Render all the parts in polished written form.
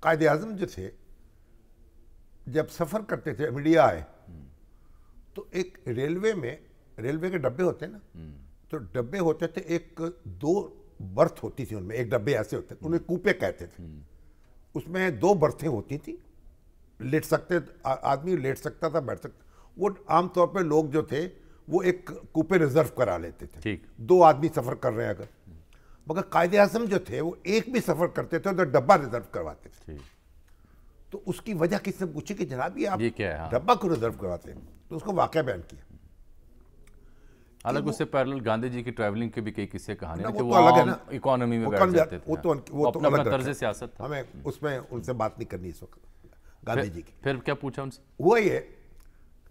قائد اعظم جو تھے جب سفر کرتے تھے میڈیا آئے تو ایک ریلوے کے ڈبے ہوتے ہیں نا، تو ڈبے ہوتے تھے، ایک 2 برتھ ہوتی تھی ان میں، ایک ڈبے ایسے ہوتے تھے، انہیں کوپے کہتے تھے، اس میں 2 برتھیں ہوتی تھیں، لیٹ سکتے آدمی لیٹ سکتا تھا، بیٹھ سکتا، وہ عام طور پہ لوگ جو تھے وہ ایک کوپے ریزرو کرا لیتے تھے، 2 آدمی سفر کر رہے ہیں اگر، مگر قائد اعظم جو تھے وہ ایک بھی سفر کرتے تھے تو ڈبہ ریزرو کرواتے تھے. تو اس کی وجہ کس نے پوچھی کہ جناب یہ آپ ڈبہ کو ریزرو کرواتے ہیں، تو اس کو واقعہ بیان کیا. حالانکہ اس سے پیرلل گاندھی جی کی ٹریولنگ کے بھی کئی قصے کہانی ہیں کہ وہ وہ الگ ہے نا، اکانومی میں بیٹھ جاتے تھے، وہ تو اپنا الگ طرز سیاست تھا. ہمیں اس میں ان سے بات نہیں کرنی اس وقت گاندھی جی کی. پھر کیا پوچھا ان سے؟ وہ یہ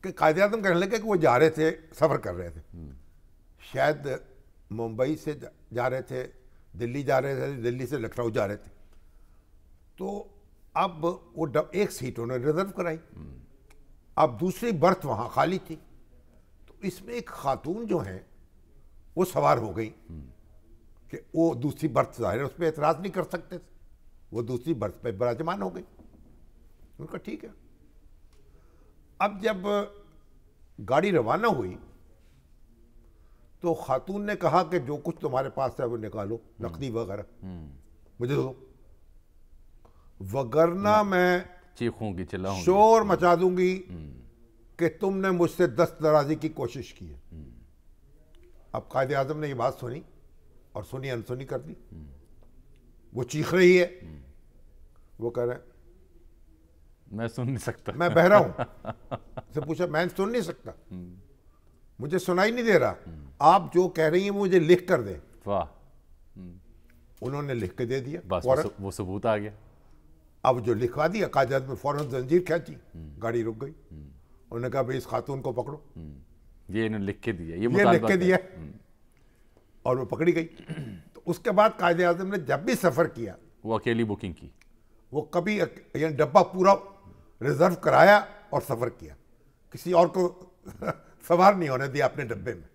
کہ قائد اعظم کہنے لگے کہ وہ جا رہے تھے، سفر کر رہے تھے، شاید ممبئی سے جا رہے تھے، دلی جا رہے تھے، دلی سے لکھنؤ جا رہے تھے، تو اب وہ ایک سیٹ انہوں نے ریزرو کرائی، اب دوسری برتھ وہاں خالی تھی، تو اس میں ایک خاتون جو ہیں وہ سوار ہو گئی کہ وہ دوسری برتھ ظاہر ہے اس پہ اعتراض نہیں کر سکتے تھے، وہ دوسری برتھ پہ براجمان ہو گئی. ان کا ٹھیک ہے. اب جب گاڑی روانہ ہوئی تو خاتون نے کہا کہ جو کچھ تمہارے پاس ہے وہ نکالو، نقدی وغیرہ مجھے دو، وگرنہ میں چیخوں گی، چلاؤں گی، شور مچا دوں گی کہ تم نے مجھ سے دست درازی کی کوشش کی ہے. اب قائد اعظم نے یہ بات سنی اور سنی انسنی کر دی. وہ چیخ رہی ہے، وہ کہہ رہے ہیں میں سن نہیں سکتا، میں بہرا ہوں. سے پوچھا میں سن نہیں سکتا، مجھے سنائی نہیں دے رہا، آپ جو کہہ رہی ہیں مجھے لکھ کر دیں. واہ. انہوں نے لکھ کے دے دیا، بس وہ ثبوت آ گیا. اب جو لکھوا دیا قائد اعظم نے فوراً زنجیر کھینچی، گاڑی رک گئی. انہوں نے کہا بھئی اس خاتون کو پکڑو، یہ انہوں نے لکھ کے دیا، یہ لکھ کے دیا، اور وہ پکڑی گئی. تو اس کے بعد قائد اعظم نے جب بھی سفر کیا وہ اکیلی بکنگ کی، وہ کبھی یعنی ڈبہ پورا ریزرو کرایا اور سفر کیا، کسی اور کو سوار نہیں ہونے دیا اپنے ڈبے میں.